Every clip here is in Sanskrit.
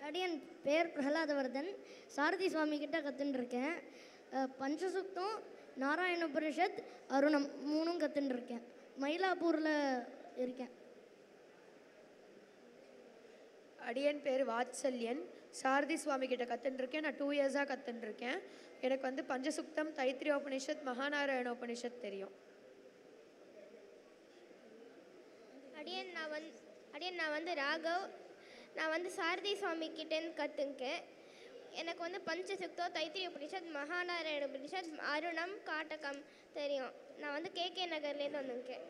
அடியன் பேர் பிரகலாதவர்தன். சாரதி சுவாமி கிட்ட கற்றுன்னு இருக்கேன். பஞ்சசுக்தம், நாராயண உபனிஷத், அருணம் மூணும் கற்றுன்னு இருக்கேன். மயிலாப்பூரில் இருக்கேன். அடியன் பேர் வாத்சல்யன். சாரதி சுவாமி கிட்ட கற்றுன்னு இருக்கேன். நான் 2 இயர்ஸாக கற்றுன்னு இருக்கேன். எனக்கு வந்து பஞ்சசுக்தம், தைத்திரிய உபனிஷத், மகாநாராயண உபனிஷத் தெரியும். நான் வந்து ராகவ். நான் வந்து சாரதி சுவாமி கிட்டேருந்து கற்றுக்கேன். எனக்கு வந்து பஞ்சசுக்தம், தைத்திரிய உபனிஷத், மகாநாராயண உபனிஷத், அருணம், காட்டகம் தெரியும். நான் வந்து கேகே நகர்லேருந்து வந்திருக்கேன்.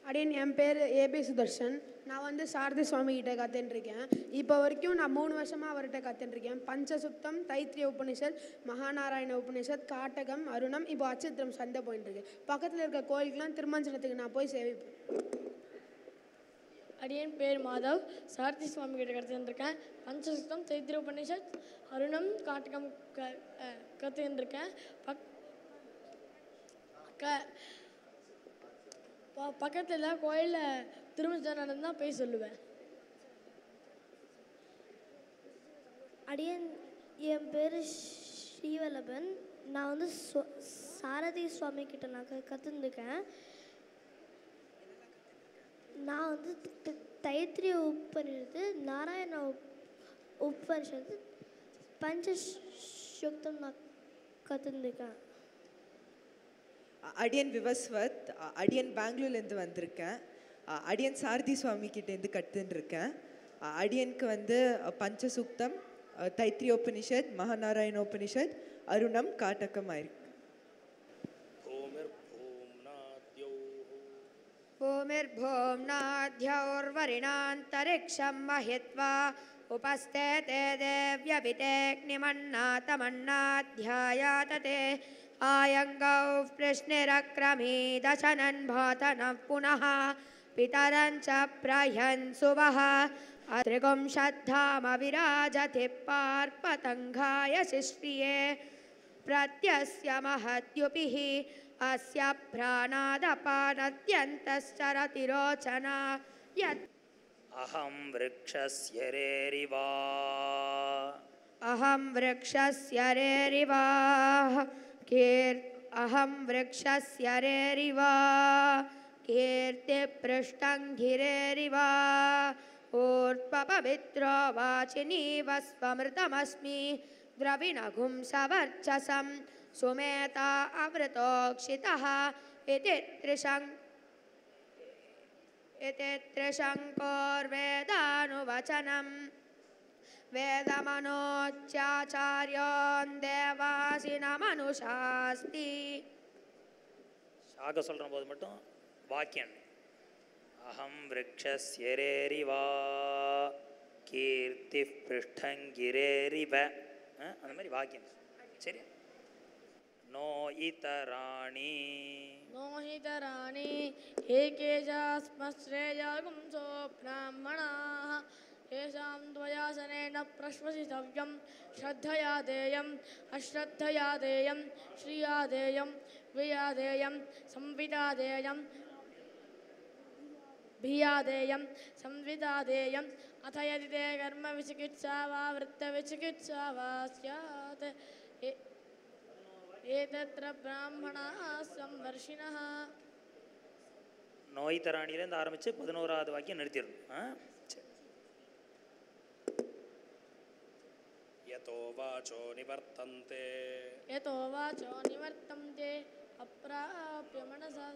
அடியன் என் பேர் ஏபி சுதர்ஷன். நான் வந்து சாரதி சுவாமி கிட்ட கற்றுட்டுருக்கேன். இப்போ வரைக்கும் நான் 3 வருஷமாக அவர்கிட்ட கற்றுட்டுருக்கேன். பஞ்சசுக்தம், தைத்திரிய உபனிஷத், மகாநாராயண உபனிஷத், காட்டகம், அருணம். இப்போ அச்சித்திரம் சண்டை போயிட்டுருக்கு. பக்கத்தில் இருக்க கோயிலுக்கெலாம் திருமஞ்சனத்துக்கு நான் போய் சேவிப்பேன். அடியன் பேர் மாதவ். சாரதி சுவாமி கிட்ட கற்றுருக்கேன். பஞ்சசுக்தம், தைத்திரிய உபனிஷத், அருணம், காட்டகம் கற்றுருக்கேன். பக்கத்தில் கோயிலில் திருமஞ்சனம் நடந்தால் போய் சொல்லுவேன். அடியன் என் பேர் ஸ்ரீவல்லபன். நான் வந்து சாரதி சுவாமி கிட்ட நான் கற்றுருக்கேன். நான் வந்து தைத்திரிய உபனிஷத்து, நாராயண உபனிஷத்து, பஞ்சசுக்தம் நான் கற்றுருக்கேன். அடியன் விவஸ்வத். அடியன் பெங்களூர்லேருந்து வந்திருக்கேன். அடியன் சாரதி சுவாமி கிட்டேருந்து கற்றுருக்கேன். அடியனுக்கு வந்து பஞ்சசுக்தம், தைத்திரியோபனிஷத், மகாநாராயணோபனிஷத், அருணம், காட்டகம் ஆயிருக்கு. भूमिर्भूम्नाद्यौर्वरिणान्तरिक्षं महित्वा उपस्थिते देव्यवितेऽग्निमन्नातमन्नाध्यायातते आयङ्गौ प्रश्निरक्रमीदशनन् भातनः पुनः पितरं च प्रह्यन्सुवः त्रिगुंशद्धामविराजति पार्पतङ्घाय शिष्ट्रिये प्रत्यस्य महद्युपिः अस्य प्राणादपानत्यन्तश्चरति रोचना यत् अहं वृक्षस्य रेरिवा अहं वृक्षस्य रेरिवा अहं वृक्षस्य रेरिवा कीर्तिपृष्ठं गिरेरिवा ऊर्ध्वपवित्रो वाचिनीव स्वमृतमस्मि द्रविणगुं सवर्चसं सुमेता अमृतोक्षितः इति त्रिशङ्कोर्वेदानुवचनं वेदमनोच्चाचार्योन् देवासिनमनुशास्ति. शाக சொல்கிற போது மட்டும் வாக்கியம் அஹம் விரக்ஷஸ்யரேரிவா கீர்த்தி பிருஷ்டங்கிரேரிவ அந்த மாதிரி வாக்கியம். சரி. நோயிதராணி நோஹிதராணி ஏகேஜாஸ்மஸ்ரேயாகும்சோ பிராமணாः येषां द्वयासनेन प्रश्वसितव्यं श्रद्धया देयम् अश्रद्धया देयं श्रिया देयं विया देयं संविदा देयं भिया देयं संविदा देयम् अथ यदि ते कर्मविचिकित्सा वा वृत्तविचिकित्सा वा स्यात् एतत्र ब्राह्मणाः संवर्षिणः. நோய்தராணிலேருந்து ஆரம்பித்து 11வது வாக்கியம் நிறுத்திடணும். यतो वाचो निवर्तन्ते अप्राप्य मनसा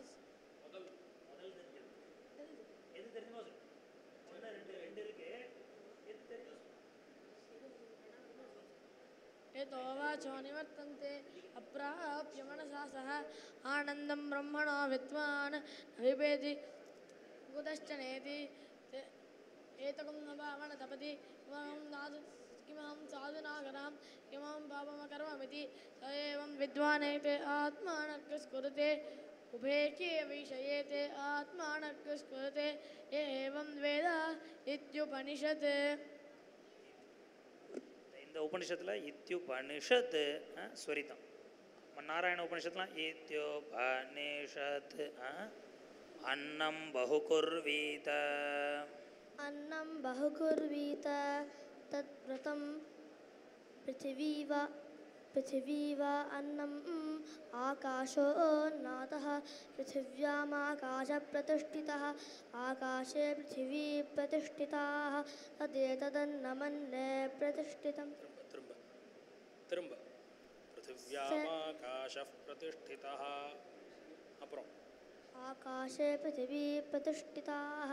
यतो वाचो निवर्तन्ते अप्राप्य मनसा सह आनन्दं ब्रह्मणो विद्वान् विभेति कुतश्चनेति एतकं न भावना तपति किमहं साधुनागरां किमहं पापमकर्ममिति स एवं विद्वानेते आत्मानकृस्कुरुते उभेके विषयेते आत्मानकृस्कुरुते एवं वेद इत्युपनिषत्. இந்த உபனிஷத்தில் இத்யுபனிஷத் ஸ்வரிதம். நாராயண உபனிஷத்துலாம் இத்யுபனிஷத் அன்னம் பகுகுர்வீத अन्नं बहुकुर्वीत तद्व्रतं पृथिवी वा अन्नम् आकाशो नादः पृथिव्यामाकाशप्रतिष्ठितः आकाशे पृथिवी प्रतिष्ठिताः तदेतदन्नमन्ये प्रतिष्ठितम् திரும்ப पृथिव्यामाकाशः प्रतिष्ठितः அப்புறம் आकाशे पृथिवी प्रतिष्ठिताः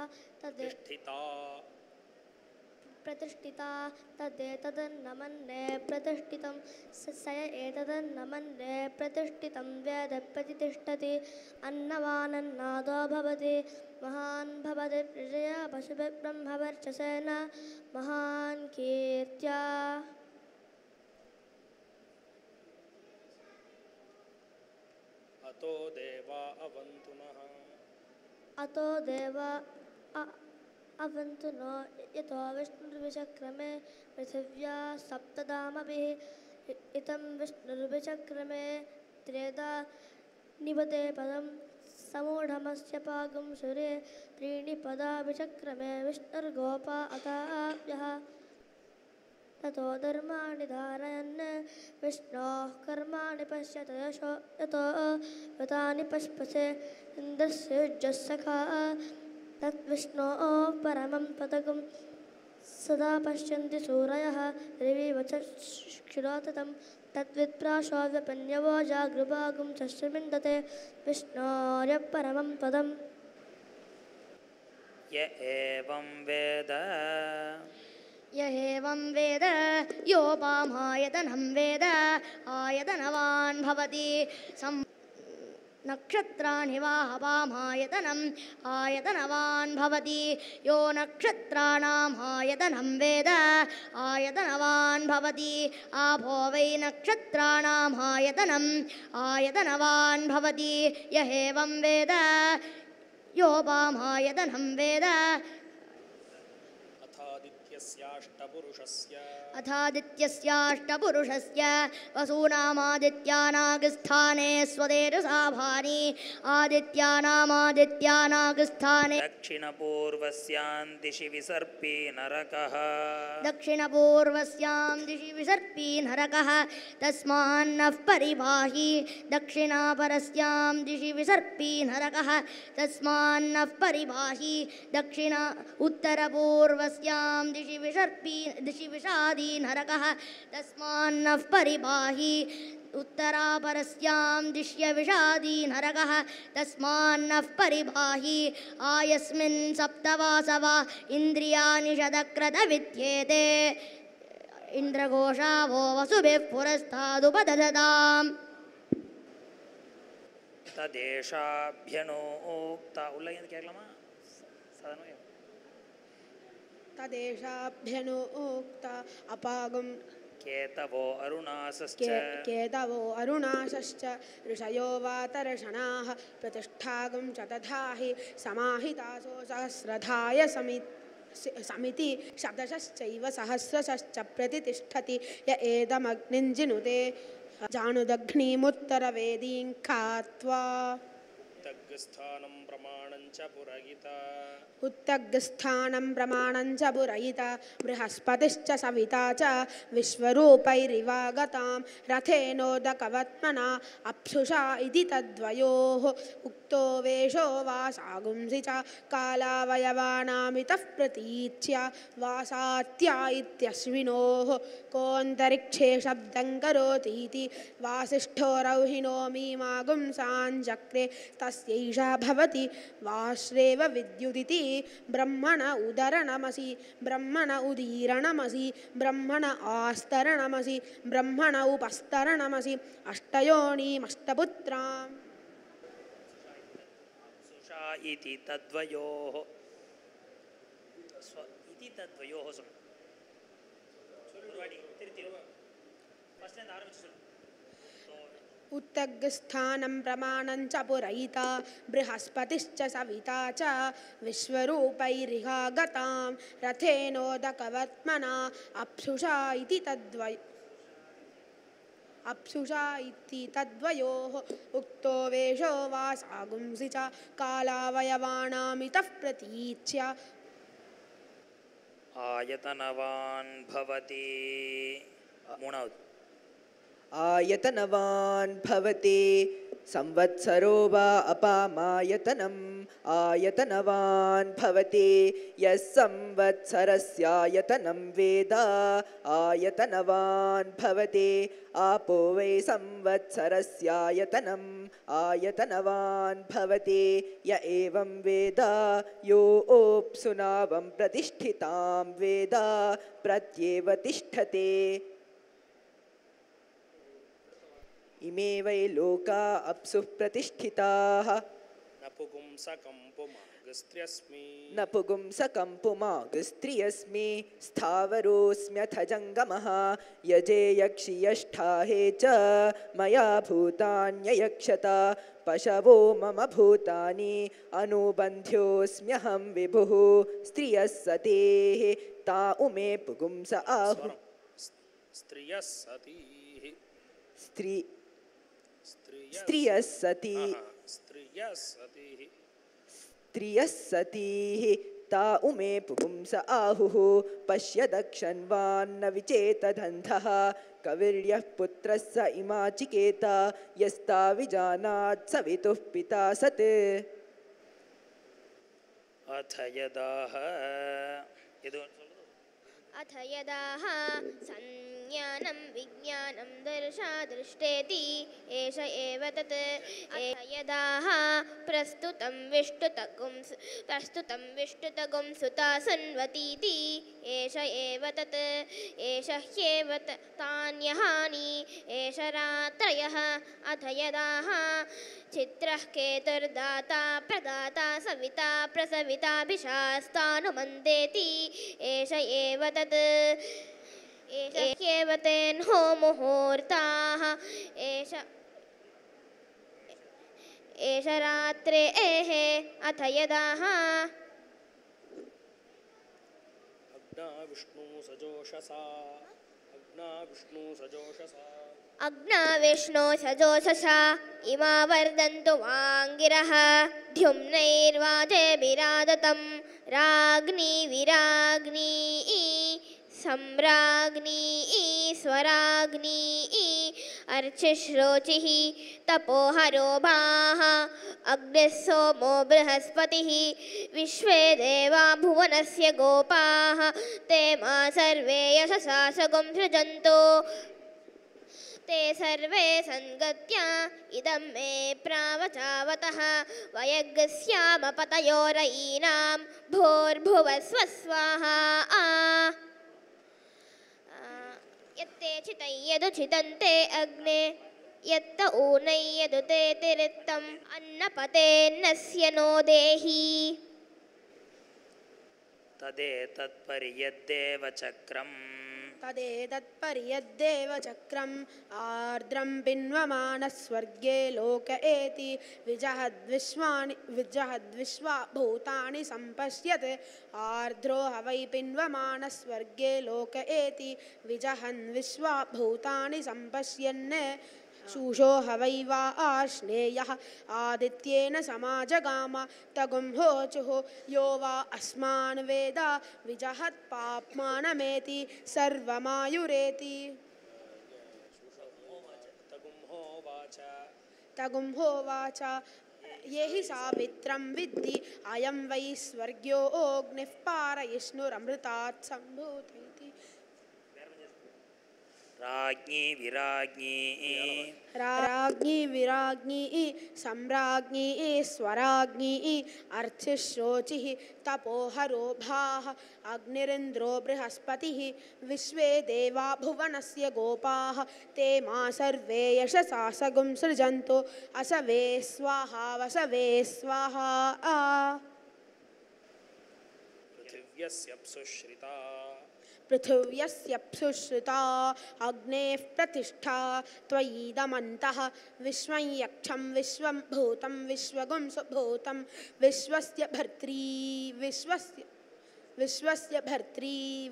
प्रतिष्ठिता तदेतदन्नमन्ये प्रतिष्ठितं स एतदन्नमन्ये प्रतिष्ठितं वेद प्रतिष्ठति अन्नवानन्नादो भवति महान् भवति प्रजया पशुभिर्ब्रह्मवर्चसेन महान् कीर्त्या अतो देवा अवन्तु नः अतो देवा अवन्तु नो यतो विष्णुर्विचक्रमे पृथिव्या सप्तदामभिः इतं विष्णुर्विचक्रमे त्रेधा निबते पदं समूढमस्य पागुं सुरे त्रीणि पदा विचक्रमे विष्णुर्गोपा अथाभ्यः ततो धर्माणि धारयन् विष्णोः कर्माणि पश्यत यतो व्रतानि पश्पसे इन्द्रस्यजस्सखा तद्विष्णोः परमं पदकं सदा पश्यन्ति सूरयः रविवच क्षुराततं तद्विप्राशोव्यपन्यवो जागृभागुं चश्रमिन्दते विष्णोर्य परमं पदम् य एवं वेद य एवं वेद योपामायतनं वेद आयतनवान् भवति नक्षत्राणि वाहवामायतनम् आयतनवान् भवति यो नक्षत्राणाम् आयतनं वेद आयतनवान् भवति आभो वै नक्षत्राणाम् आयतनम् आयतनवान् भवति य एवं वेद योपामायतनं वेद अथादित्यस्याष्टपुरुषस्य वसूनामादित्यानागस्थाने स्वदेरसाभानि आदित्यानामादित्यानागस्थाने दक्षिणपूर्वस्यां दिशि विसर्पी नरकः दक्षिणपूर्वस्यां दिशि विसर्पी नरकः तस्मान्नः परिबाहि दक्षिणापरस्यां दिशि विसर्पी नरकः तस्मान्नः परिबाहि दक्षिण उत्तरपूर्वस्यां दिशि विषादी नरकः तस्मान्नः परिबाहि उत्तरापरस्यां दिश्य विषादी नरकः तस्मान्नः परिबाहि आयस्मिन् सप्तवासवा इन्द्रियाणि शतक्रत विद्येते इन्द्रघोषावो वसुभिः पुरस्तादुपदधताम् तदेशाभ्यनोक्ता उल्लङ्घ्य केरलमा साधनं तदेशाभ्यनोक्ता अपागं केतवो अरुणासश्च ऋषयो वातर्षणाः प्रतिष्ठागं च तथा हि समाहितासो सहस्रधाय समिति शतशश्चैव सहस्रशश्च प्रतितिष्ठति य एदमग्निञ्जिनुते जानुदग्निमुत्तरवेदीं खात्वा उत्तग्स्थानं प्रमाणं च पुरयिता बृहस्पतिश्च सविता च विश्वरूपैरिवागतां रथेनोदकवत्मना अप्सुषा इति तद्वयोः उक्तो वेषो वासागुंसि च कालावयवानामितः प्रतीच्या वासात्या इत्यश्विनोः कोऽन्तरिक्षे शब्दं करोतीति वासिष्ठो रौहिणो मीमागुंसाञ्चक्रे तस्यैषा भवति वाश्रेव विद्युदिति ब्रह्मण उदरणमसि ब्रह्मण उदीरणमसि ब्रह्मण आस्तरणमसि ब्रह्मण उपस्तरणमसि अष्टयोनीमष्टपुत्राम् सुषा इति तद्वयोः इति तद्वयोः उत्तग्स्थानं प्रमाणं च पुरयिता बृहस्पतिश्च सविता च विश्वरूपैरिहागतां रथेनोदकवत्मना अप्सुषा इति तद्वयोः उक्तो वेषो वासागुंसि च कालावयवानामितः प्रतीच्या ఆయతనవాన్ భవతి మూడవది ఆయతనవాన్ భవతి సంవత్సరో వా అపామాయతనం ఆయతనవాన్ భవతి యస్ సంవత్సరస్యాయతనం వేద ఆయతనవాన్ భవతి ఆపో వై సంవత్సరస్యాయతనం ఆయతనవాన్ భవతి య ఏవం వేద యోऽప్సునావం ప్రతిష్ఠితాం వేద ప్రత్యేవ తిష్టతే ఇమే వై లోకా అప్సుః ప్రతిష్ఠితాః నపుగుంసకం పుమాగస్త్ర్యస్మి నపుగుంసకం పుమాగస్త్రియస్మి స్థావరోऽస్మ్యథ జంగమః యజే యక్షి యష్ఠాహే చ మయా భూతాన్యయక్షత పశవో మమ భూతాని అనుబంధ్యోऽస్మ్యహం విభుః స్త్రియः సతేః తా ఉమే పుగుంస ఆహు స్త్రియः సతీ స్త్రియः సతీ స్త్రియः సతీః తా ఉమే పుంస ఆహుః పశ్య దక్షన్వాన్న విచేతదంధః కవిర్యః పుత్రస్స ఇమాచికేత యస్తా విజానాత్ సవితుః పితా సత్ అథ యదాహ ఇది अथ यदाह संज्ञानं विज्ञानं दर्शादृष्टेति एष एव तत् अथ यदाह प्रस्तुतं विष्टुतगुं सुता सन्वतीति एष एव तत् एष ह्येव तान्यहानि एष रात्रयः अथ यदाह चित्रः केतुर्दाता प्रदाता सविता प्रसविताभिशास्तानुमन्देति एष एव तत् एष ह्येव तेन्हो मुहूर्ताः एष रात्रेः अथ यदाह अग्ना विष्णु सजोषसा अग्ना विष्णो सजोषसा इमा वर्धन्तु वाङ्गिरः द्युम्नैर्वाजेभिरादतं राज्ञी विराज्ञी सम्राज्ञी स्वराज्ञी अर्चिश्रोचिः तपोहरो भाः अग्निः सोमो बृहस्पतिः विश्वे देवा भुवनस्य गोपाः ते मा सर्वे यशसा सगुं सृजन्तो ते सर्वे सन्गत्या इदं मे प्रावचावतः वयग्स्याम पतयोरयीनां भूर्भुवस्व स्वाहा यत्ते चितं यदुचितन्ते अग्ने यत्त ऊनै यदुते तिरिक्तम् अन्नपतेन्नस्य नो देहि तदेतत्पर्यद्देव चक्रम् तदेतत्पर्यद्देव चक्रम् आर्द्रं पिन्वमानस्वर्गे लोक एति विजहद्विश्वा भूतानि सम्पश्यत् आर्द्रो ह वै पिन्वमानस्वर्गे लोक एति विजहन् विश्वा भूतानि सम्पश्यन् शूषो ह वै वा आश्नेयः आदित्येन समाजगाम तगुं होचुः यो वा अस्मान् वेद विजहत् पाप्मानमेति सर्वमायुरेति तगुं होवाच ये हि सावित्रं विद्धि अयं वै स्वर्ग्यो अग्निः पारयिष्णुरमृतात् सम्भूतैति राज्ञी विराज्ञी सम्राज्ञी स्वराज्ञी अर्चिश्रोचिः तपोहरो भाः अग्निरिन्द्रो बृहस्पतिः विश्वे देवा भुवनस्य गोपाः ते मा सर्वे यशसा सगुं सृजन्तु असवे स्वाहा वसवे स्वाहा पृथिव्यस्यप्सुश्रिता अग्नेः प्रतिष्ठा त्वयीदमन्तः विश्वं यक्षं विश्वं भूतं विश्वगुं सुभूतं विश्वस्य भर्त्री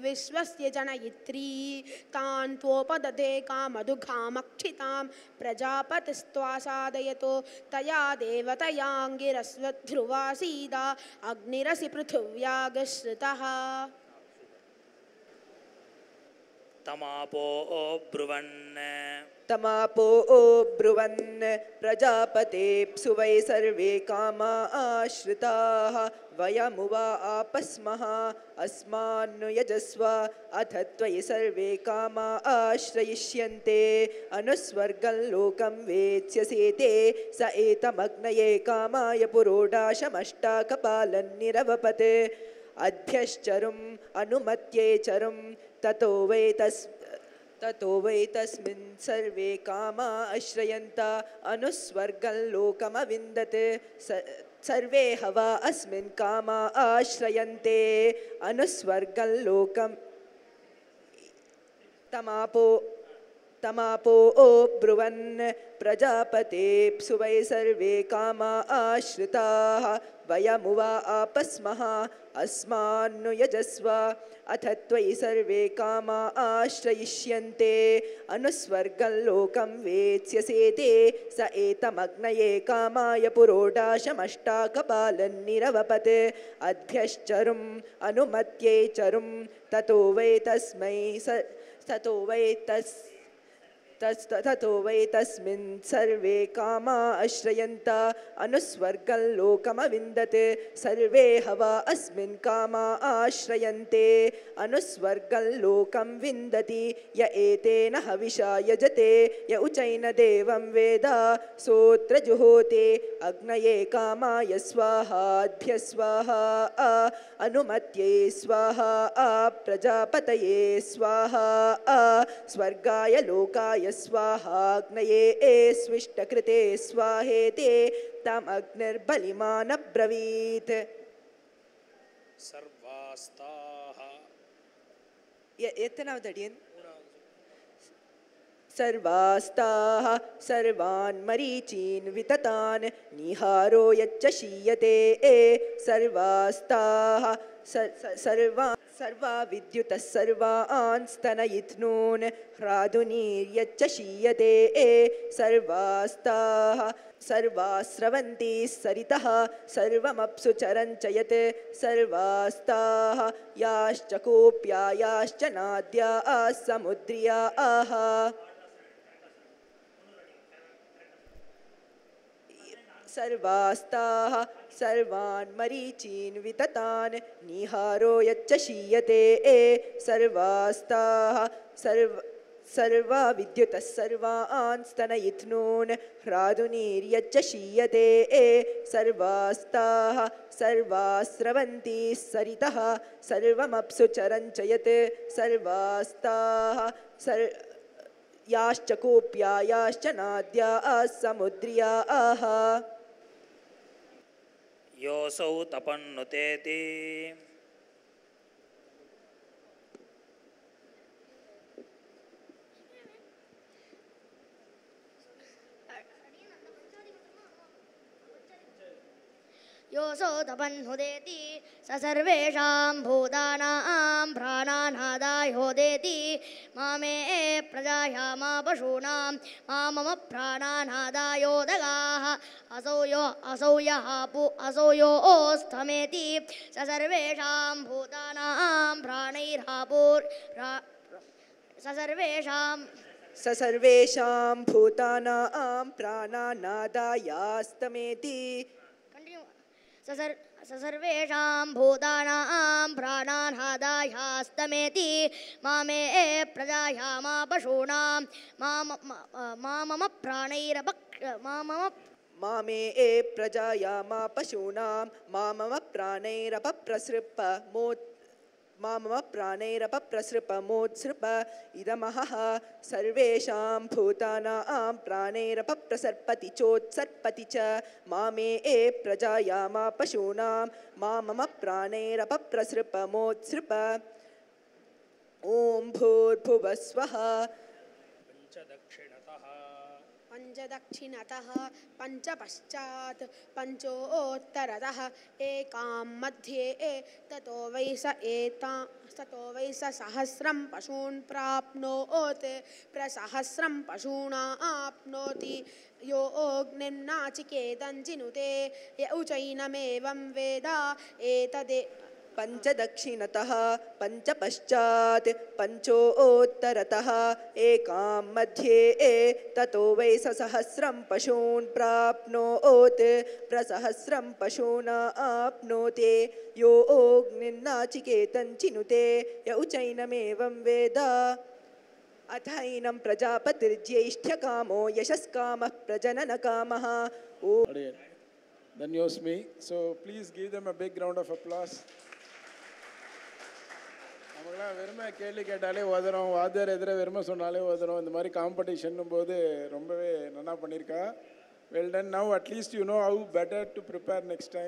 विश्वस्य जनयित्री तान् त्वोपदते कामधुघामक्षितां प्रजापतिस्त्वा सादयतो तया देवतयाङ्गिरस्वध्रुवासीदा अग्निरसि पृथिव्यागश्रितः तमापो ब्रुवन् तमापो ब्रुवन् प्रजापतेप्सु वै सर्वे कामा आश्रिताः वयमुवा आपस्मः अस्मान्नु यजस्व अथ त्वयि सर्वे कामा आश्रयिष्यन्ते अनुस्वर्गं लोकं वेत्स्यसेते स एतमग्नये कामाय पुरोडाशमष्टाकपालन्निरवपत् अध्यश्चरुम् अनुमत्ये चरुं ततो वै तस्मिन् सर्वे कामा आश्रयन्ता अनुस्वर्गं लोकमविन्दत् सर्वे हवा अस्मिन् कामा आश्रयन्ते अनुस्वर्गं लोकम् तमापो ब्रुवन् प्रजापतेप्सु वै सर्वे कामा आश्रिताः वयमुवा आपस्मः अस्मान्नु यजस्व अथ त्वयि सर्वे कामा आश्रयिष्यन्ते अनुस्वर्गं लोकं वेत्स्यसेते स एतमग्नये कामाय पुरोडाशमष्टाकपालन्निरवपत् अध्यश्चरुम् अनुमत्ये चरुं ततो वै तस्मिन् सर्वे कामा आश्रयन्ता अनुस्वर्गं लोकमविन्दत् सर्वे हवा अस्मिन् कामा आश्रयन्ते अनुस्वर्गं लोकं विन्दति य एतेन हविषा यजते य उचैन देवं वेद सोऽत्र जुहोते अग्नये कामाय स्वाहाभ्य स्वाहा अनुमत्ये स्वाहा प्रजापतये स्वाहा स्वर्गाय लोकाय स्वाहाग्नये स्विष्टकृते स्वाहेते तमग्निर्बलिमानब्रवीत् सर्वास्ताः एतनावद् अडियन् सर्वास्ताः सर्वान् मरीचीन् विततान् निहारो यच्च शीयते सर्वास्ताः सर्वा विद्युतः सर्वान् स्तनयित्नून् ह्रादुनीर्यच्च शीयते सर्वास्ताः सर्वास्रवन्ति सरितः सर्वमप्सु चरञ्च यत् सर्वास्ताः याश्च कोप्या याश्च नाद्याः समुद्र्याः सर्वास्ताः सर्वान् मरीचीन् विततान् निहारो यच्च शीयते सर्वास्ताः सर्वा विद्युतः सर्वान् स्तनयित्नून् ह्रादुनीर्यच्च शीयते सर्वास्ताः सर्वास्रवन्ति सरितः सर्वमप्सु चरञ्च यत् सर्वास्ताः याश्च कोप्या याश्च नाद्याः समुद्र्याः योऽसौ तपन्नुतेति योऽसौ तपन्नुदेति स सर्वेषां भूतानां प्राणानादायोदेति मामे प्रजायामा पशूनां मम प्राणानादायोदगाः असौ योऽस्थमेति स सर्वेषां भूतानां स सर्वेषां भूतानां प्राणानादायास्तमेति सर्वेषां भूतानां प्राणानादायास्तमेति मामे प्रजायामा पशूनां मम मामे प्रजायामा पशूनां मम प्राणैरपप्रसृपमोत्सृप इदमहः सर्वेषां भूतानां प्राणैरपप्रसर्पति चोत्सर्पति च मामे प्रजायामा पशूनां मम प्राणैरपप्रसृपमोत्सृप ॐ भूर्भुवः स्वः पञ्चदक्षिणतः पञ्चपश्चात् पञ्चोत्तरतः एकां मध्ये ततो वै स सहस्रं पशून् प्राप्नोत् प्रसहस्रं पशूनाप्नोति यो अग्निर्नाचिकेतं चिनुते य उचैनमेवं वेद पञ्चदक्षिणतः पञ्चपश्चात् पञ्चोत्तरतः एकां मध्ये ततो वै सहस्रं पशून् प्राप्नोत् प्रसहस्रं पशूना आप्नोति यो अग्निर्नाचिकेतं चिनुते य उचैनमेवं वेद अथैनं प्रजापतिर्ज्येष्ठकामो यशस्कामः प्रजननकामः Dhanyosmi. So please give them a big round of applause. நமக்குலாம் வெறுமை கேள்வி கேட்டாலே ஓதுறோம், வாத்தியார் எதிர வெறுமை சொன்னாலே ஓதுறோம். இந்த மாதிரி காம்படிஷன்னும் போது ரொம்பவே நல்லா பண்ணியிருக்கா. Well done. Now at least you know how better to prepare next time.